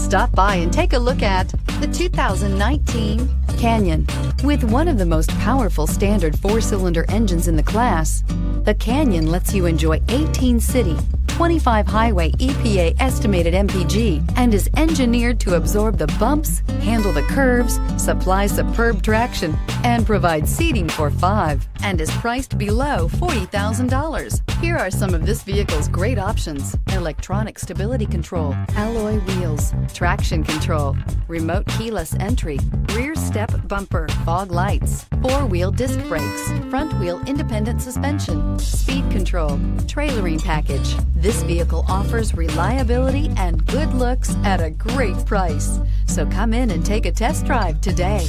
Stop by and take a look at the 2019 Canyon. With one of the most powerful standard 4-cylinder engines in the class, the Canyon lets you enjoy 18 city, 25 highway EPA estimated MPG, and is engineered to absorb the bumps, handle the curves, supply superb traction, and provide seating for 5, and is priced below $40,000. Here are some of this vehicle's great options: electronic stability control, alloy wheels, traction control, remote keyless entry, rear step bumper, fog lights, 4-wheel disc brakes, front wheel independent suspension, speed control, trailering package. This vehicle offers reliability and good looks at a great price. So come in and take a test drive today.